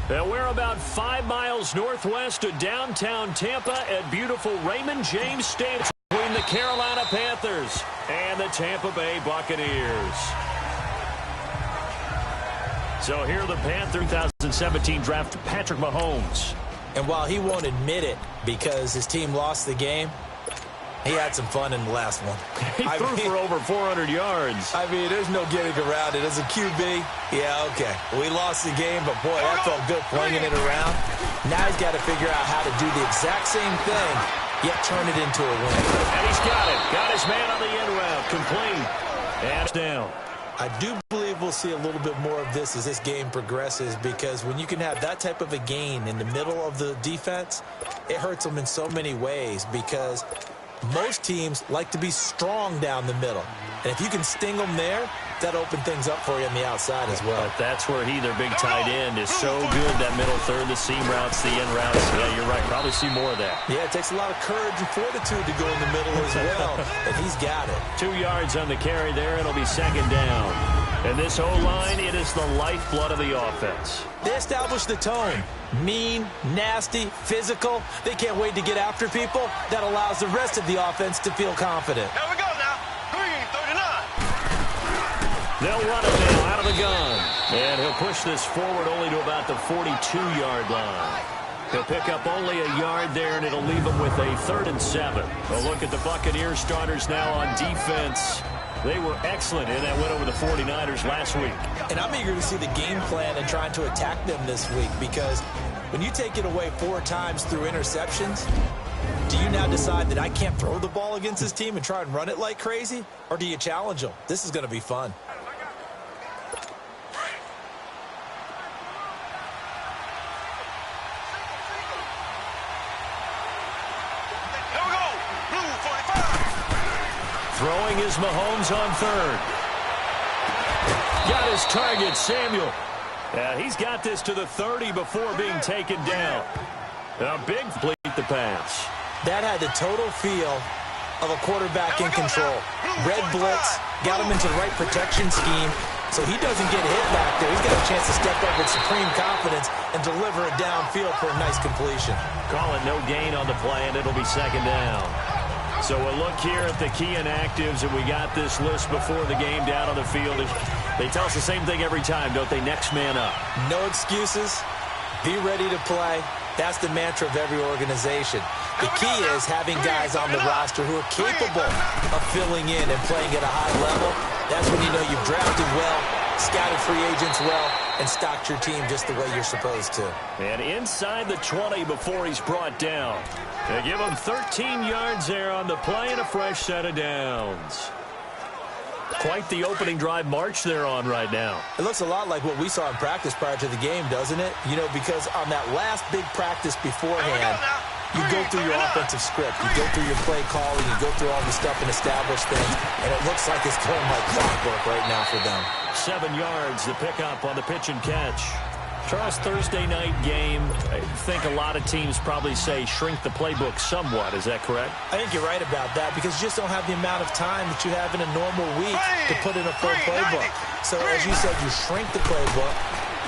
And we're about 5 miles northwest of downtown Tampa at beautiful Raymond James Stadium between the Carolina Panthers and the Tampa Bay Buccaneers. So here are the Panthers 2017 draft, Patrick Mahomes. And while he won't admit it because his team lost the game, he had some fun in the last one. He threw for over 400 yards. I mean, there's no getting around it. As a QB, yeah, okay. We lost the game, but boy, that felt good flinging it around. Now he's got to figure out how to do the exact same thing, yet turn it into a win. And he's got it. Got his man on the end route. Complete. And down. I do believe we'll see a little bit more of this as this game progresses, because when you can have that type of a gain in the middle of the defense, it hurts them in so many ways, because most teams like to be strong down the middle. And if you can sting them there, that opens things up for you on the outside as well. But that's where their big tight end, is so good, that middle third, the seam routes, the in routes. Yeah, you're right. Probably see more of that. Yeah, it takes a lot of courage and fortitude to go in the middle as well, and he's got it. 2 yards on the carry there. It'll be second down. And this O-line, it is the lifeblood of the offense. They established the tone. Mean, nasty, physical. They can't wait to get after people. That allows the rest of the offense to feel confident. Here we go now. 3:39. They'll run it now out of the gun. And he'll push this forward only to about the 42-yard line. He'll pick up only a yard there, and it'll leave him with a 3rd and 7. A look at the Buccaneers starters now on defense. They were excellent in that win over the 49ers last week. And I'm eager to see the game plan and trying to attack them this week, because when you take it away 4 times through interceptions, do you now decide that I can't throw the ball against this team and try and run it like crazy? Or do you challenge them? This is going to be fun. Throwing is Mahomes on 3rd. Got his target, Samuel. He's got this to the 30 before being taken down. A big complete the pass. That had the total feel of a quarterback in control. Red blitz, got him into the right protection scheme, so he doesn't get hit back there. He's got a chance to step up with supreme confidence and deliver it downfield for a nice completion. Call it no gain on the play, and it'll be second down. So we'll look here at the key inactives, and we got this list before the game down on the field. They tell us the same thing every time, don't they? Next man up. No excuses. Be ready to play. That's the mantra of every organization. The key is having guys on the roster who are capable of filling in and playing at a high level. That's when you know you've drafted well, scouted free agents well, and stocked your team just the way you're supposed to. And inside the 20 before he's brought down. They give him 13 yards there on the play and a fresh set of downs. Quite the opening drive march they're on right now. It looks a lot like what we saw in practice prior to the game, doesn't it? You know, because on that last big practice beforehand, you go through your offensive script, you go through your play calling, you go through all the stuff and establish things, and it looks like it's going like clockwork right now for them. 7 yards, the pickup on the pitch and catch. Charles, Thursday night game, I think a lot of teams probably say shrink the playbook somewhat. Is that correct? I think you're right about that, because you just don't have the amount of time that you have in a normal week to put in a full playbook. So as you said, you shrink the playbook,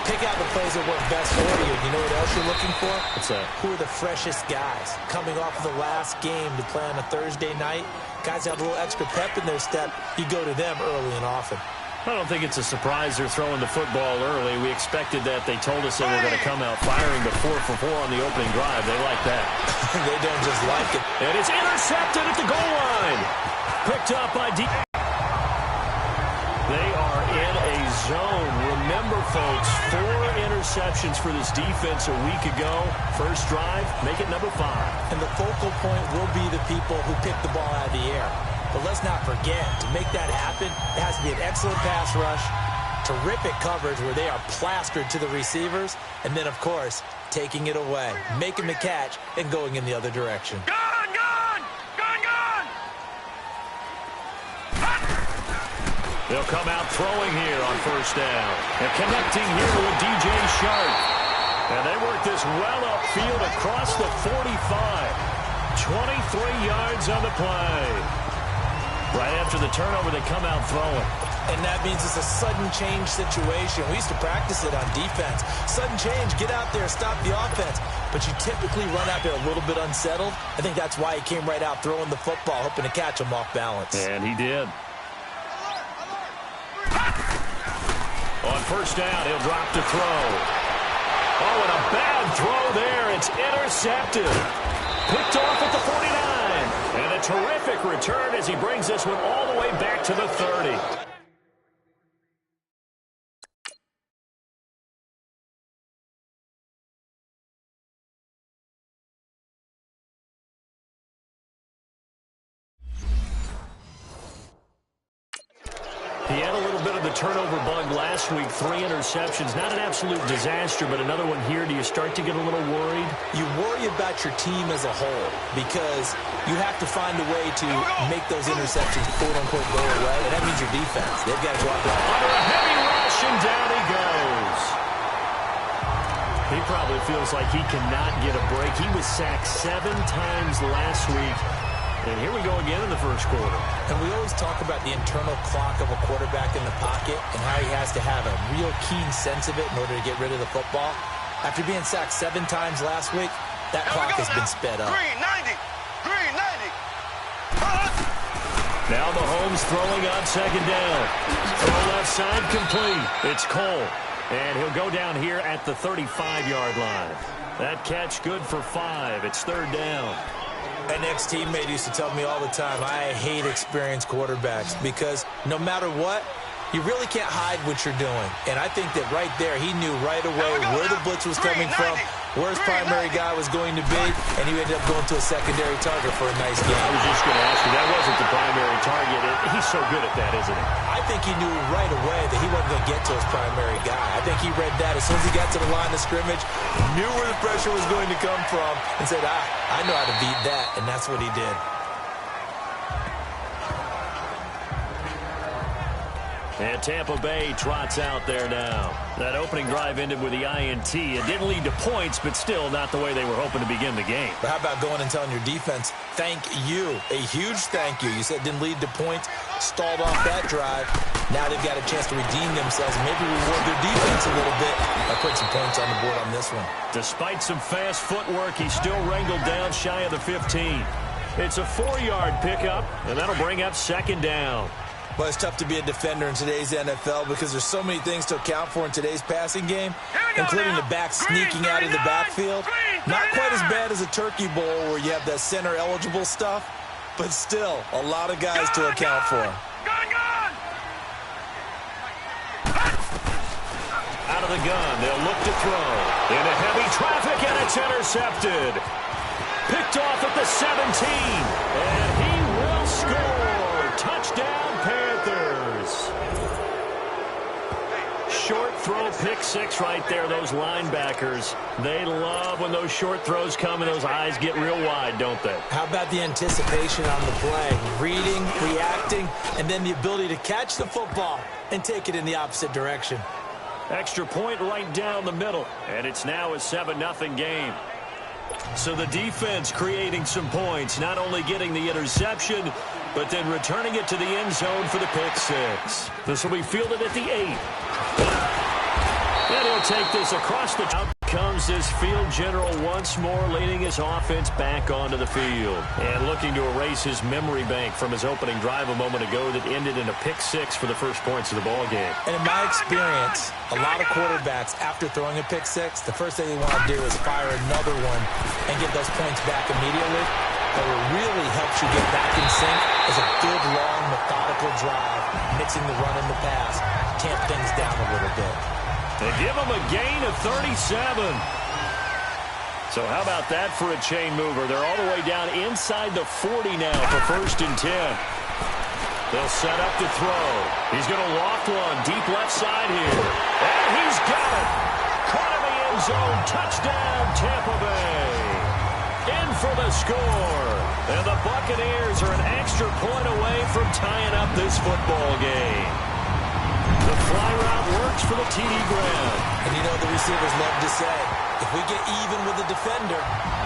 pick out the plays that work best for you. You know what else you're looking for? What's that? Who are the freshest guys coming off of the last game to play on a Thursday night? Guys have a little extra pep in their step. You go to them early and often. I don't think it's a surprise they're throwing the football early. We expected that. They told us they were going to come out firing the 4 for 4 on the opening drive. They like that. They don't just like it. And it's intercepted at the goal line. Picked up by D. They are in a zone. Remember, folks, 4 interceptions for this defense a week ago. First drive, make it number 5. And the focal point will be the people who pick the ball out of the air. But let's not forget, to make that happen, it has to be an excellent pass rush, terrific coverage where they are plastered to the receivers, and then, of course, taking it away, making the catch, and going in the other direction. Gone! They'll come out throwing here on first down. And connecting here with DJ Shark. And they work this well upfield across the 45. 23 yards on the play. Right after the turnover, they come out throwing. And that means it's a sudden change situation. We used to practice it on defense. Sudden change, get out there, stop the offense. But you typically run out there a little bit unsettled. I think that's why he came right out throwing the football, hoping to catch him off balance. And he did. On first down, he'll drop to throw. Oh, and a bad throw there. It's intercepted. Picked off at the 49. And a terrific return as he brings this one all the way back to the 30. He had a little bit of the turnover bug last week, 3 interceptions. Not an absolute disaster, but another one here. Do you start to get a little worried? You worry about your team as a whole because you have to find a way to make those interceptions, quote-unquote, go away. And that means your defense. They've got to go out there. Under a heavy rush, and down he goes. He probably feels like he cannot get a break. He was sacked 7 times last week. And here we go again in the first quarter. And we always talk about the internal clock of a quarterback in the pocket and how he has to have a real keen sense of it in order to get rid of the football. After being sacked 7 times last week, that clock has been sped up. Green 90. Green 90. Now Mahomes throwing on second down. Throw left side complete. It's Cole. And he'll go down here at the 35-yard line. That catch good for 5. It's third down. An ex-teammate used to tell me all the time, I hate experienced quarterbacks because no matter what, you really can't hide what you're doing. And I think that right there, he knew right away where the blitz was coming from, where his primary guy was going to be, and he ended up going to a secondary target for a nice game. I was just going to ask you, that wasn't the primary target. He's so good at that, isn't he? I think he knew right away that he wasn't going to get to his primary guy. I think he read that as soon as he got to the line of scrimmage, knew where the pressure was going to come from, and said, I know how to beat that, and that's what he did. And Tampa Bay trots out there now. That opening drive ended with the INT. It didn't lead to points, but still not the way they were hoping to begin the game. But how about going and telling your defense, thank you, a huge thank you. You said it didn't lead to points, stalled off that drive. Now they've got a chance to redeem themselves, maybe reward their defense a little bit by putting some points on the board on this one. Despite some fast footwork, he's still wrangled down shy of the 15. It's a 4-yard pickup, and that'll bring up second down. Well, it's tough to be a defender in today's NFL because there's so many things to account for in today's passing game, including the back sneaking out of the backfield. Not quite as bad as a turkey bowl where you have that center-eligible stuff, but still a lot of guys to account for. Out of the gun, they'll look to throw. Into heavy traffic, and it's intercepted. Picked off at the 17, and he will score. Touchdown, Panthers. Short throw, pick 6 right there. Those linebackers, they love when those short throws come and those eyes get real wide, don't they? How about the anticipation on the play? Reading, reacting, and then the ability to catch the football and take it in the opposite direction. Extra point right down the middle, and it's now a 7-0 game. So the defense creating some points, not only getting the interception, but then returning it to the end zone for the pick 6. This will be fielded at the 8. And he'll take this across the top. Comes this field general once more, leading his offense back onto the field. And looking to erase his memory bank from his opening drive a moment ago that ended in a pick 6 for the first points of the ball game. And in my experience, a lot of quarterbacks, after throwing a pick 6, the first thing they want to do is fire another one and get those points back immediately. But what really helps you get back in sync is a good, long, methodical drive, mixing the run and the pass, tamp things down a little bit. They give him a gain of 37. So how about that for a chain mover? They're all the way down inside the 40 now for 1st and 10. They'll set up to throw. He's going to loft one deep left side here. And he's got it. Caught in the end zone. Touchdown, Tampa Bay. In for the score. And the Buccaneers are an extra point away from tying up this football game. The fly route works for the TD ground. And you know the receivers love to say, if we get even with the defender,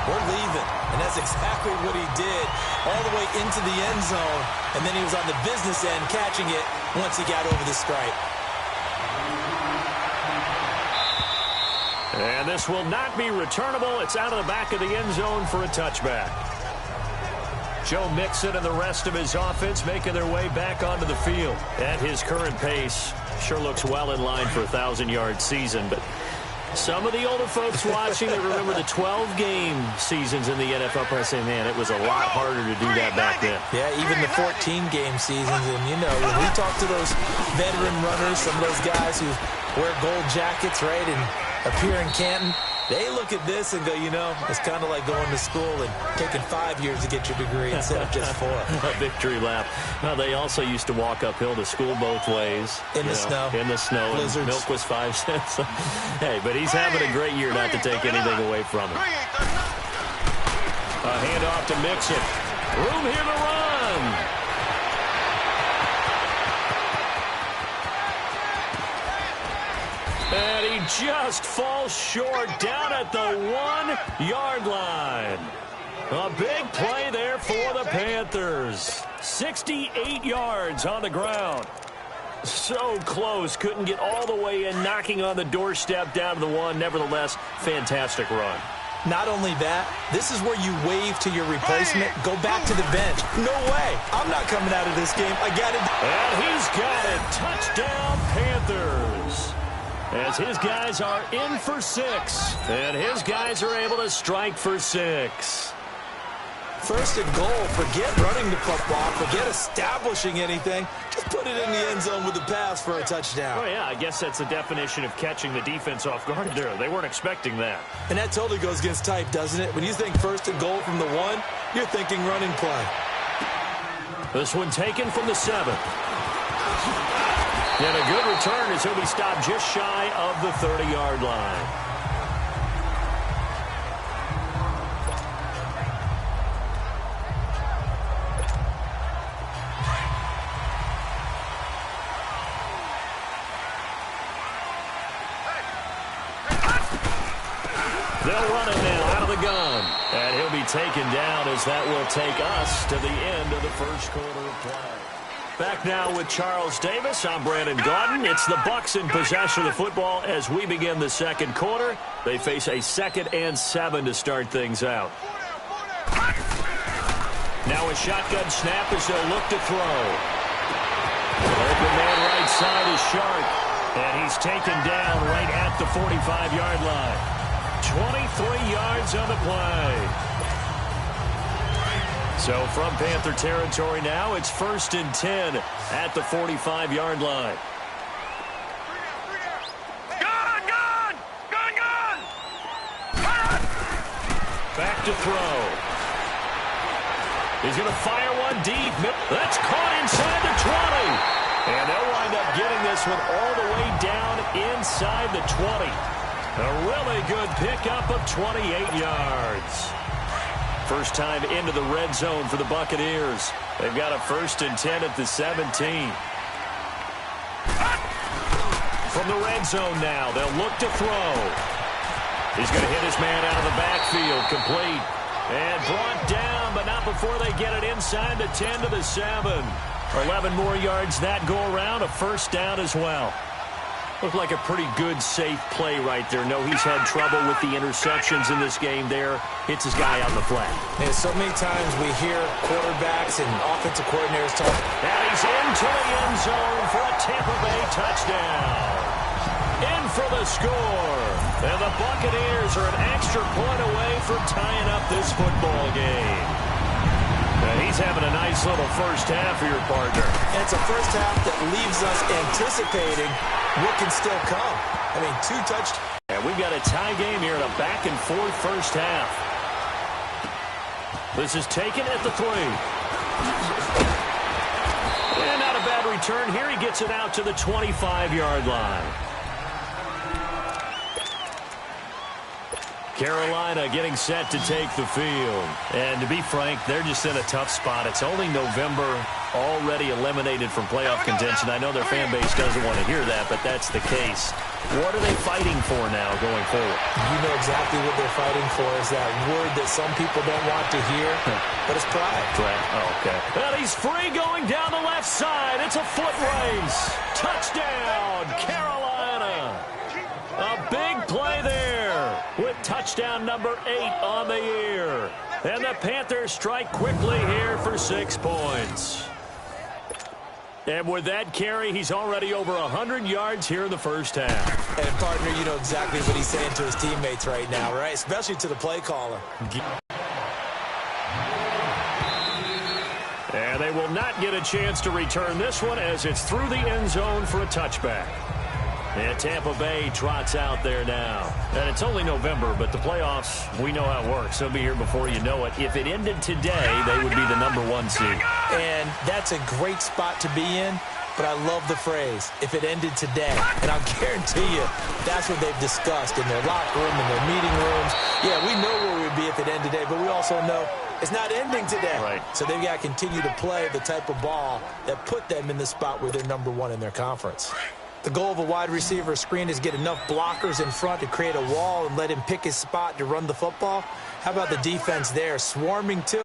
we're leaving. And that's exactly what he did all the way into the end zone. And then he was on the business end catching it once he got over the stripe. And this will not be returnable. It's out of the back of the end zone for a touchback. Joe Mixon and the rest of his offense making their way back onto the field. At his current pace, sure looks well in line for a 1,000-yard season. But some of the older folks watching that remember the 12-game seasons in the NFL probably say, man, it was a lot harder to do that back then. Yeah, even the 14-game seasons. And, you know, when we talk to those veteran runners, some of those guys who wear gold jackets, right, and appear in Canton, they look at this and go, you know, it's kind of like going to school and taking 5 years to get your degree instead of just 4. A victory lap. Well, they also used to walk uphill to school both ways. In the snow. In the snow. Blizzards. Milk was 5 cents. Hey, but he's having a great year, not to take anything away from him. A handoff to Mixon. Room here to run. And he just falls short down at the 1-yard line. A big play there for the Panthers. 68 yards on the ground. So close. Couldn't get all the way in, knocking on the doorstep down to the 1. Nevertheless, fantastic run. Not only that, this is where you wave to your replacement, go back to the bench. No way. I'm not coming out of this game. I got it. And he's got it. Touchdown, Panthers. As his guys are in for 6. And his guys are able to strike for 6. First and goal. Forget running the football. Forget establishing anything. Just put it in the end zone with the pass for a touchdown. Oh, yeah, I guess that's the definition of catching the defense off guard there. They weren't expecting that. And that totally goes against type, doesn't it? When you think first and goal from the 1, you're thinking running play. This one taken from the 7. And a good return as he'll be stopped just shy of the 30-yard line. They'll run it now out of the gun. And he'll be taken down as that will take us to the end of the first quarter of play. Back now with Charles Davis. I'm Brandon Gaudin. It's the Bucs in possession of the football as we begin the second quarter. They face a 2nd and 7 to start things out. Now a shotgun snap as they'll look to throw. Open man right side is Sharp. And he's taken down right at the 45-yard line. 23 yards on the play. So from Panther territory now, it's 1st and 10 at the 45-yard line. Gun! Back to throw. He's going to fire one deep. That's caught inside the 20. And they'll wind up getting this one all the way down inside the 20. A really good pickup of 28 yards. First time into the red zone for the Buccaneers. They've got a 1st and 10 at the 17. From the red zone now, they'll look to throw. He's going to hit his man out of the backfield, complete. And brought down, but not before they get it inside the 10 to the 7. 11 more yards that go around, a 1st down as well. Looked like a pretty good, safe play right there. No, he's had trouble with the interceptions in this game there. Hits his guy on the flat. And so many times we hear quarterbacks and offensive coordinators talk. And he's into the end zone for a Tampa Bay touchdown. In for the score. And the Buccaneers are an extra point away from tying up this football game. And he's having a nice little first half for your partner. And it's a first half that leaves us anticipating what can still come. I mean, 2 touchdowns. And we've got a tie game here in a back-and-forth first half. This is taken at the 3. And not a bad return here. He gets it out to the 25-yard line. Carolina getting set to take the field. And to be frank, they're just in a tough spot. It's only November, already eliminated from playoff contention. I know their fan base doesn't want to hear that, but that's the case. What are they fighting for now going forward? You know exactly what they're fighting for is that word that some people don't want to hear, but it's pride. Pride. Oh, okay. And he's free going down the left side. It's a foot race. Touchdown, Carolina. A big play there with touchdown number 8 on the year. And the Panthers strike quickly here for 6 points. And with that carry, he's already over 100 yards here in the first half. And, partner, you know exactly what he's saying to his teammates right now, right? Especially to the play caller. And they will not get a chance to return this one as it's through the end zone for a touchback. And Tampa Bay trots out there now. And it's only November, but the playoffs, we know how it works. They'll be here before you know it. If it ended today, they would be the number 1 seed. And that's a great spot to be in, but I love the phrase, if it ended today. And I'll guarantee you, that's what they've discussed in their locker room, in their meeting rooms. Yeah, we know where we'd be if it ended today, but we also know it's not ending today. Right. So they've got to continue to play the type of ball that put them in the spot where they're number 1 in their conference. The goal of a wide receiver screen is get enough blockers in front to create a wall and let him pick his spot to run the football. How about the defense there, swarming to